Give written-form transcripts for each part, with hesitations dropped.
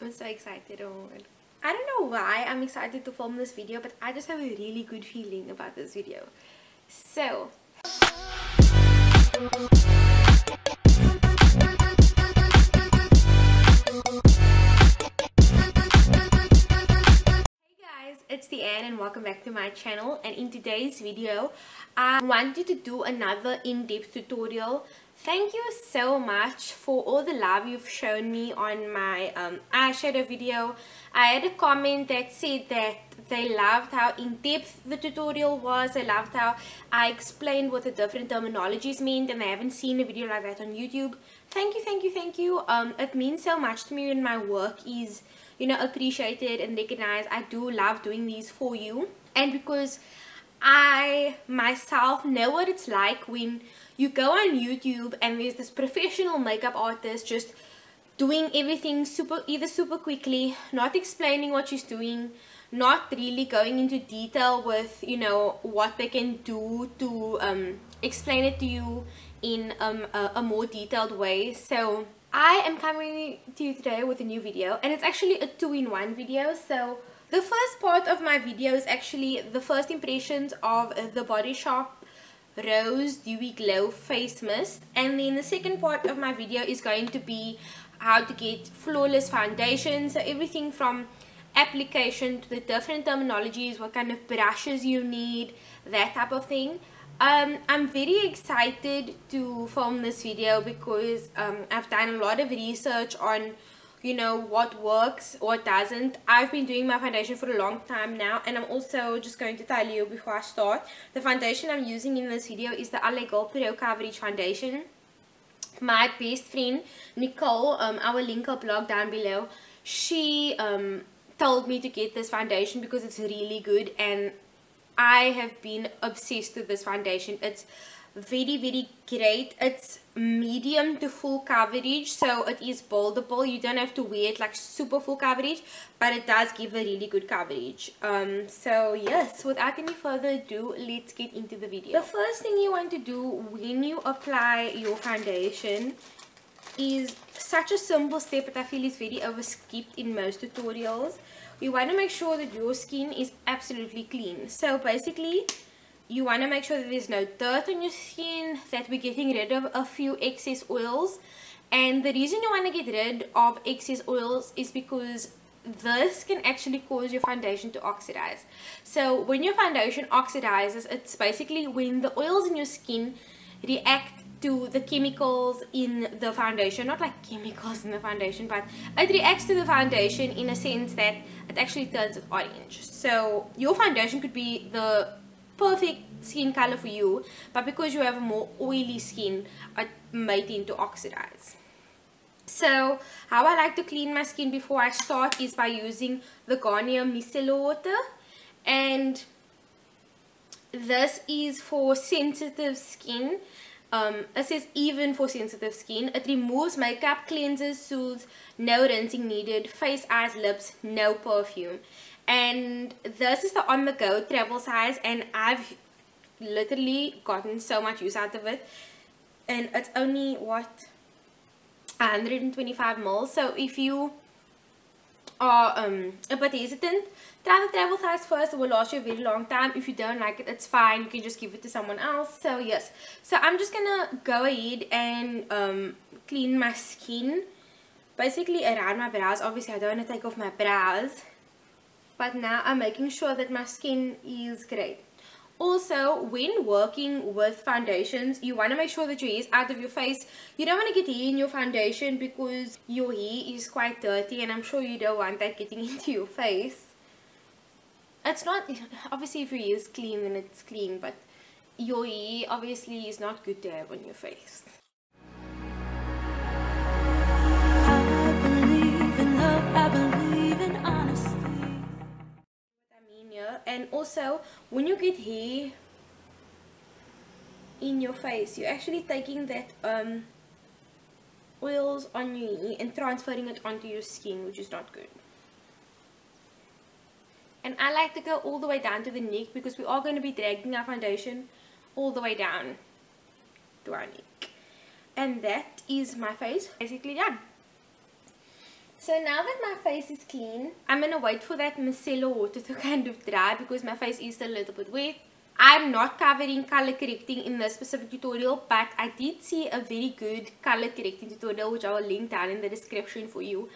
I'm so excited. Oh, I don't know why I'm excited to film this video, but I just have a really good feeling about this video. So it's Deanne and welcome back to my channel. And in today's video I wanted to do another in-depth tutorial. Thank you so much for all the love you've shown me on my eyeshadow video. I had a comment that said that they loved how in-depth the tutorial was. They loved how I explained what the different terminologies meant, and they haven't seen a video like that on YouTube. Thank you, thank you, thank you. It means so much to me when my work is, you know, appreciated and recognized. I do love doing these for you, and because I myself know what it's like when you go on YouTube and there's this professional makeup artist just doing everything either super quickly, not explaining what she's doing, not really going into detail with, you know, what they can do to explain it to you in a more detailed way. So I am coming to you today with a new video, and it's actually a two-in-one video. So the first part of my video is actually the first impressions of the Body Shop Rose Dewy Glow Face Mist, and then the second part of my video is going to be how to get flawless foundation. So everything from application to the different terminologies, what kind of brushes you need, that type of thing. I'm very excited to film this video because I've done a lot of research on, you know, what works, what doesn't. I've been doing my foundation for a long time now, and I'm also just going to tell you before I start, the foundation I'm using in this video is the LA Girl Pro Coverage Foundation. My best friend Nicole, I will link her blog down below, she told me to get this foundation because it's really good, and I have been obsessed with this foundation. It's very, very great. It's medium to full coverage, so it is boldable. You don't have to wear it like super full coverage, but it does give a really good coverage. So yes, without any further ado, let's get into the video. The first thing you want to do when you apply your foundation is such a simple step, but I feel it's very overskipped in most tutorials. You want to make sure that your skin is absolutely clean. So basically, you want to make sure that there's no dirt on your skin, that we're getting rid of a few excess oils. And the reason you want to get rid of excess oils is because this can actually cause your foundation to oxidize. So when your foundation oxidizes, it's basically when the oils in your skin react to the chemicals in the foundation. Not like chemicals in the foundation, but it reacts to the foundation in a sense that it actually turns it orange. So your foundation could be the perfect skin color for you, but because you have a more oily skin, it may tend to oxidize. So how I like to clean my skin before I start is by using the Garnier Micellar water, and this is for sensitive skin. It says even for sensitive skin. It removes makeup, cleanses, soothes, no rinsing needed, face, eyes, lips, no perfume. And this is the on-the-go travel size, and I've literally gotten so much use out of it. And it's only, what, 125 ml. So if you are a bit hesitant, try the travel size first. It will last you a very long time. If you don't like it, it's fine. You can just give it to someone else. So yes, so I'm just gonna go ahead and clean my skin basically around my brows. Obviously I don't want to take off my brows, but now I'm making sure that my skin is great. Also, when working with foundations, you want to make sure that your hair is out of your face. You don't want to get hair in your foundation because your hair is quite dirty, and I'm sure you don't want that getting into your face. It's not, obviously if your hair is clean then it's clean, but your hair obviously is not good to have on your face. I believe in love, I believe in honesty. And also, when you get hair in your face, you're actually taking that oils on your hair and transferring it onto your skin, which is not good. And I like to go all the way down to the neck because we are going to be dragging our foundation all the way down to our neck. And that is my face basically done. So now that my face is clean, I'm gonna wait for that micellar water to kind of dry because my face is still a little bit wet. I'm not covering color correcting in this specific tutorial, but I did see a very good color correcting tutorial which I will link down in the description for you.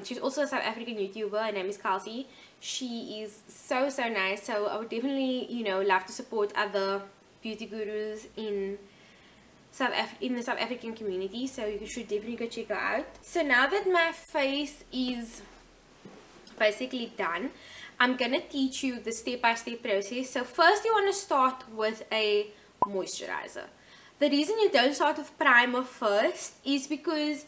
She's also a South African YouTuber. Her name is Kelsey. She is so nice, so I would definitely, you know, love to support other beauty gurus in the South African community, so you should definitely go check her out. So now that my face is basically done, I'm gonna teach you the step-by-step process. So first you want to start with a moisturizer. The reason you don't start with primer first is because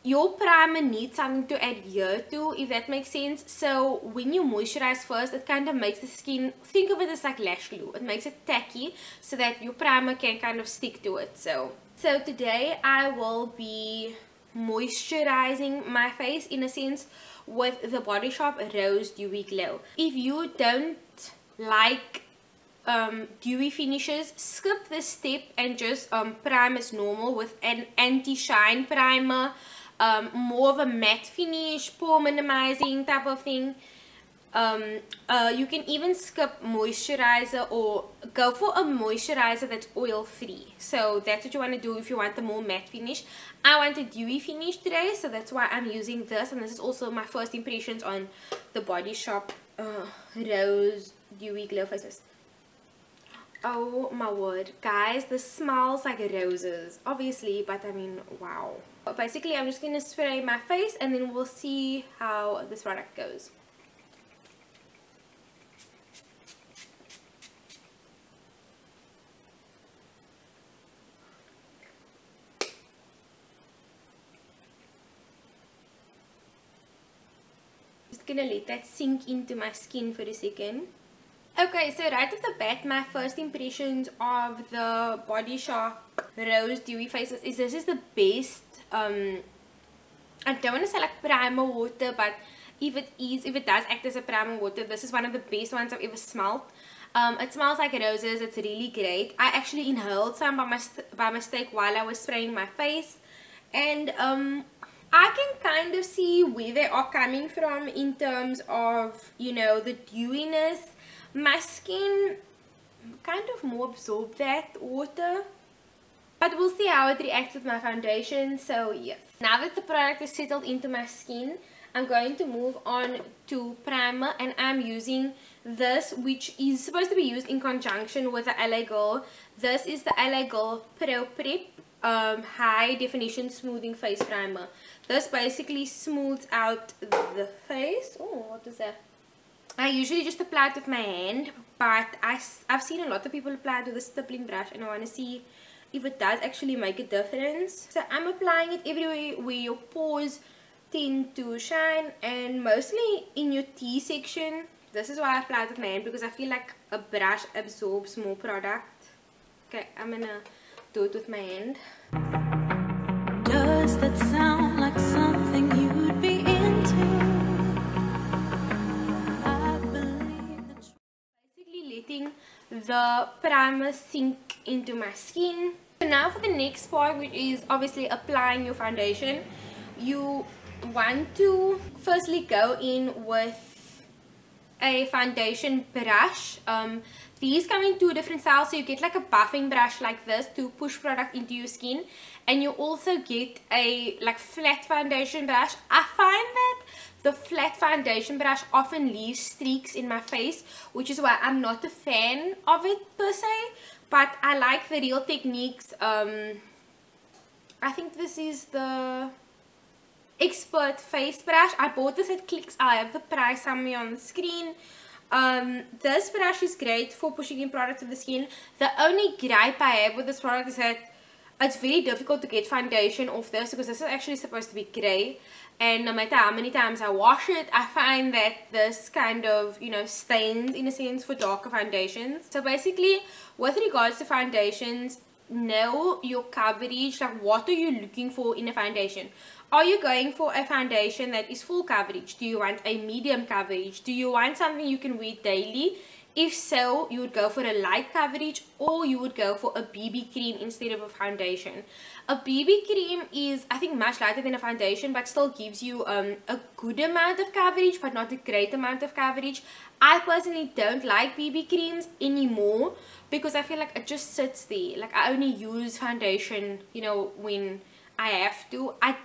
your primer needs something to adhere to, if that makes sense. So when you moisturize first, it kind of makes the skin, think of it as like lash glue. It makes it tacky so that your primer can kind of stick to it. So today I will be moisturizing my face in a sense with the Body Shop Rose Dewy Glow. If you don't like dewy finishes, skip this step and just prime as normal with an anti-shine primer. More of a matte finish, pore minimizing type of thing. You can even skip moisturizer or go for a moisturizer that's oil free. So that's what you want to do if you want a more matte finish. I want a dewy finish today, so that's why I'm using this, and this is also my first impressions on the Body Shop Rose Dewy Glow Face Mist. Oh my word, guys, this smells like roses, obviously, but I mean, wow. Basically, I'm just gonna spray my face and then we'll see how this product goes. Just gonna let that sink into my skin for a second. Okay, so right off the bat, my first impressions of the Body Shop Rose Dewy Faces is this is the best, I don't want to say like primer water, but if it does act as a primer water, this is one of the best ones I've ever smelled. It smells like roses, it's really great. I actually inhaled some by mistake while I was spraying my face, and I can kind of see where they are coming from in terms of, you know, the dewiness. My skin kind of more absorbed that water, but we'll see how it reacts with my foundation. So yes, now that the product is settled into my skin, I'm going to move on to primer, and I'm using this, which is supposed to be used in conjunction with the LA Girl. This is the LA Girl Pro Prep High Definition Smoothing Face Primer. This basically smooths out the face. Oh, what is that? I usually just apply it with my hand, but I've seen a lot of people apply it with a stippling brush, and I want to see if it does actually make a difference. So I'm applying it everywhere where your pores tend to shine, and mostly in your T section. This is why I apply it with my hand, because I feel like a brush absorbs more product. Okay, I'm gonna do it with my hand. Does that sound like something you'd be into? Letting the primer sink into my skin. So now for the next part, which is obviously applying your foundation, you want to firstly go in with a foundation brush. These come in two different styles, so you get like a buffing brush like this to push product into your skin, and you also get a like flat foundation brush. I find that the flat foundation brush often leaves streaks in my face, which is why I'm not a fan of it per se, but I like the Real Techniques. I think this is the Expert Face Brush. I bought this at Clicks. I have the price somewhere on the screen. This brush is great for pushing in product to the skin. The only gripe I have with this product is that it's very difficult to get foundation off this, because this is actually supposed to be grey, and no matter how many times I wash it, I find that this kind of, you know, stains in a sense for darker foundations. So basically, with regards to foundations, know your coverage. Like, what are you looking for in a foundation? Are you going for a foundation that is full coverage? Do you want a medium coverage? Do you want something you can wear daily? If so, you would go for a light coverage, or you would go for a BB cream instead of a foundation. A BB cream is, I think, much lighter than a foundation, but still gives you a good amount of coverage, but not a great amount of coverage. I personally don't like BB creams anymore because I feel like it just sits there. Like, I only use foundation, you know, when I have to. I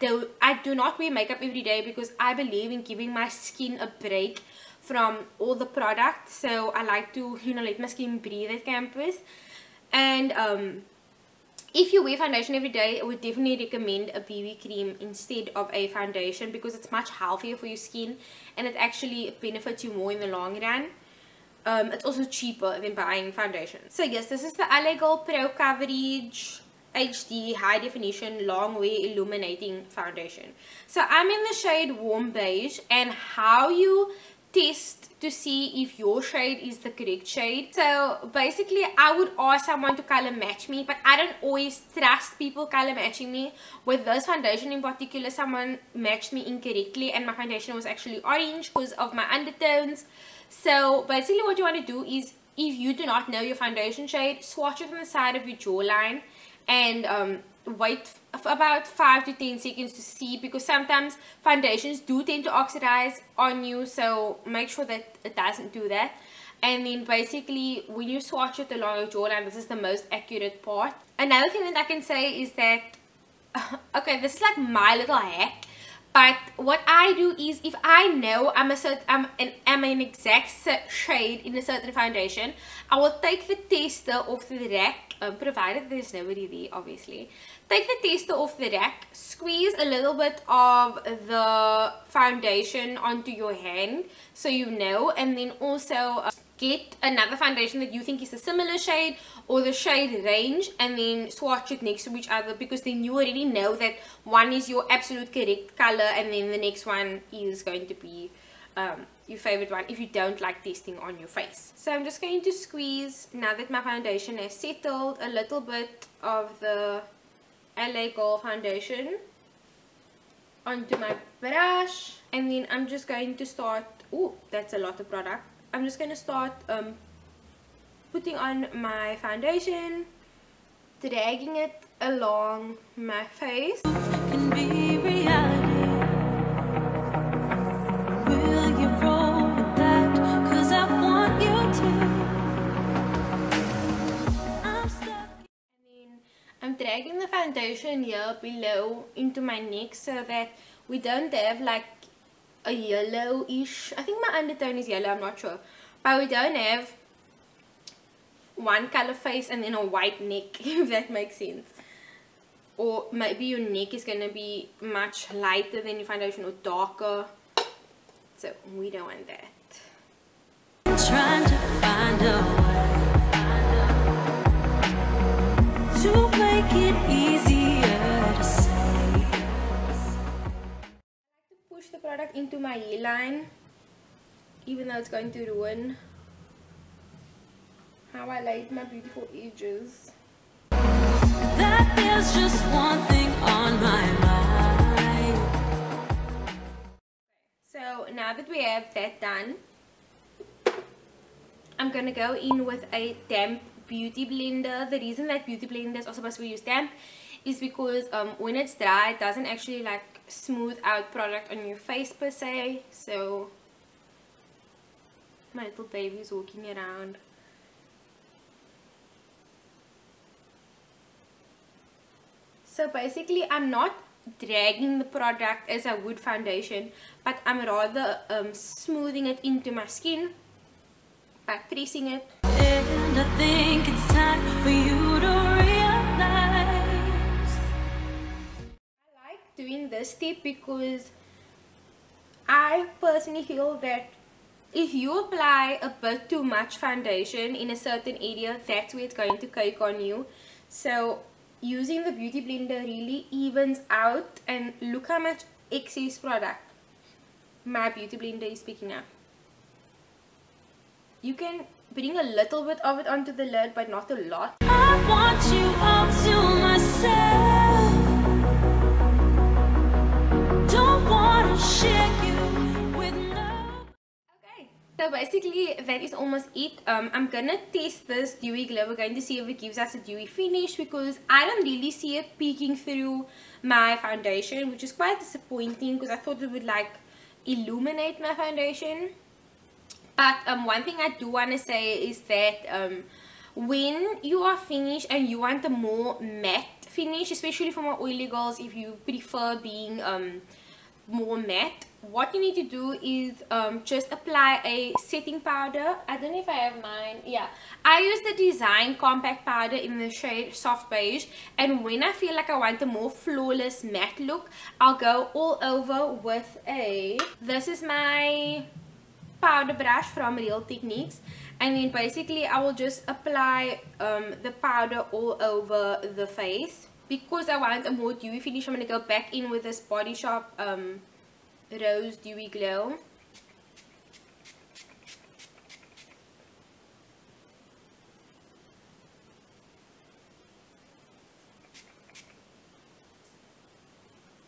do not wear makeup every day because I believe in giving my skin a break from all the products. So I like to, you know, let my skin breathe at campus. And if you wear foundation every day, I would definitely recommend a BB cream instead of a foundation because it's much healthier for your skin and it actually benefits you more in the long run. It's also cheaper than buying foundation. So yes, this is the LA Girl Pro Coverage HD High Definition Long Wear Illuminating Foundation. So I'm in the shade Warm Beige, and how you test to see if your shade is the correct shade. So basically, I would ask someone to color match me, but I don't always trust people color matching me. With this foundation in particular, someone matched me incorrectly and my foundation was actually orange because of my undertones. So basically what you want to do is, if you do not know your foundation shade, swatch it on the side of your jawline and wait for about 5 to 10 seconds to see, because sometimes foundations do tend to oxidize on you, so make sure that it doesn't do that. And then basically when you swatch it along your jawline, this is the most accurate part. Another thing that I can say is that okay, this is like my little hack, but what I do is, if I know I'm an exact shade in a certain foundation, I will take the tester off the rack, provided there's nobody there, obviously. Take the tester off the rack, squeeze a little bit of the foundation onto your hand so you know, and then also get another foundation that you think is a similar shade or the shade range, and then swatch it next to each other, because then you already know that one is your absolute correct color and then the next one is going to be your favorite one if you don't like testing on your face. So I'm just going to squeeze, now that my foundation has settled, a little bit of the LA Girl foundation onto my brush, and then I'm just going to start, oh, that's a lot of product. I'm just going to start putting on my foundation, dragging it along my face. Can be reality. Will you roll with that? 'Cause I want you to. I'm stuck. And then I'm dragging the foundation here below into my neck so that we don't have like a yellowish, I think my undertone is yellow, I'm not sure, but we don't have one color face and then a white neck, if that makes sense. Or maybe your neck is gonna be much lighter than your foundation or darker, so we don't want that. I'm trying to find a way to make it easier to say. Push the product into my hairline, even though it's going to ruin how I laid my beautiful edges. That there's just one thing on my mind. So now that we have that done, I'm gonna go in with a damp beauty blender. The reason that beauty blenders are supposed to be used damp is because when it's dry, it doesn't actually like smooth out product on your face per se. So my little baby is walking around. So basically I'm not dragging the product as I would foundation, but I'm rather smoothing it into my skin by pressing it. And I think it's time for you to realize. I like doing this step because I personally feel that if you apply a bit too much foundation in a certain area, that's where it's going to cake on you. So using the beauty blender really evens out, and look how much excess product my beauty blender is picking up. You can bring a little bit of it onto the lid, but not a lot. I want you all to myself. Don't want to share you with no. Okay, So basically that is almost it. I'm gonna test this dewy glow. We're going to see if it gives us a dewy finish, because I don't really see it peeking through my foundation, which is quite disappointing because I thought it would like illuminate my foundation. But one thing I do want to say is that when you are finished and you want a more matte finish, especially for my oily girls, if you prefer being more matte, what you need to do is just apply a setting powder. I don't know if I have mine. Yeah, I use the Design compact powder in the shade soft beige, and when I feel like I want a more flawless matte look, I'll go all over with this is my powder brush from Real Techniques, and then basically I will just apply the powder all over the face. Because I want a more dewy finish, I'm going to go back in with this Body Shop Rose Dewy Glow.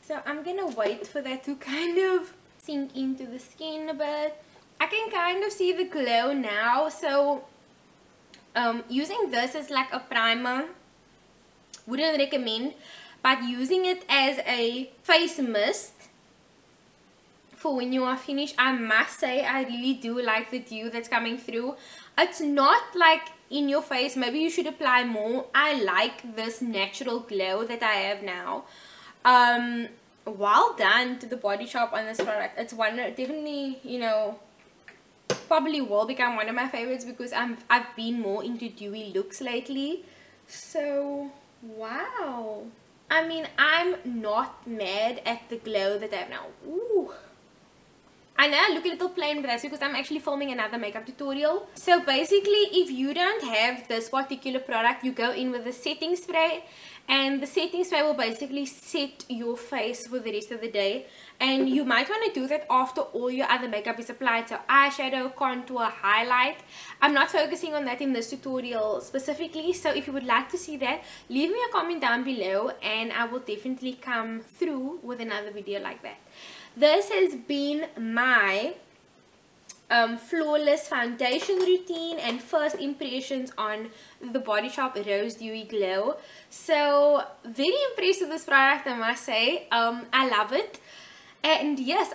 So I'm going to wait for that to kind of sink into the skin a bit. I can kind of see the glow now, so using this as like a primer, wouldn't recommend, but using it as a face mist for when you are finished, I must say I really do like the dew that's coming through. It's not like in your face, maybe you should apply more. I like this natural glow that I have now. Well done to the Body Shop on this product. It's one definitely, you know, probably will become one of my favorites because I've been more into dewy looks lately. So wow, I mean, I'm not mad at the glow that I have now. Ooh, I know I look a little plain, but that's because I'm actually filming another makeup tutorial. So basically, if you don't have this particular product, you go in with a setting spray, and the setting spray will basically set your face for the rest of the day. And you might want to do that after all your other makeup is applied, so eyeshadow, contour, highlight. I'm not focusing on that in this tutorial specifically, so if you would like to see that, leave me a comment down below and I will definitely come through with another video like that. This has been my flawless foundation routine and first impressions on the Body Shop Rose Dewy Glow. So very impressed with this product, I must say. I love it. And yes,